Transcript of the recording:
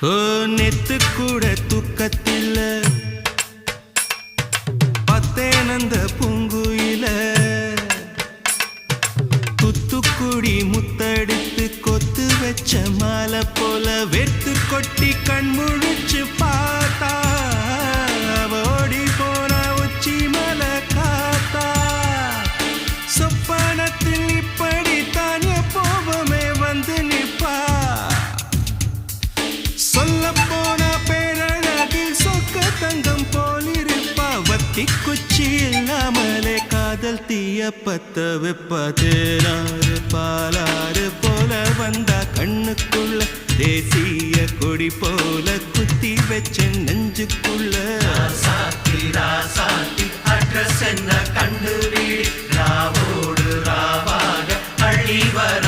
ஓ நெத்து கூட தூக்கத்தில்ல பத்தேனந்த பூங்குயில துத்துக்குடி முத்தடித்து கொத்து வச்ச மாலை போல வெத்து கொட்டி கண் முழிச்சு பார்த்தா ஓடி போன உச்சி மலை காத்தா சொப்பனத்தில் இப்படி தானே போவமே வந்து நிப்பா சொல்ல போன பேரழகில் சொக்க தங்கம் போலிருப்பா வத்தி குச்சி இல்லாமலே காதல் தீய பத்த வெப்ப தேனாறு பாலாறு போல வந்தா கண்ணுக்குள்ள தேசிய கொடி போல குத்தி வச்ச நெஞ்சுக்குள்ள ராசாத்தி அட்ரஸ் என்ன கண்டுபிடி ராவோடு ராவாக அள்ளி வர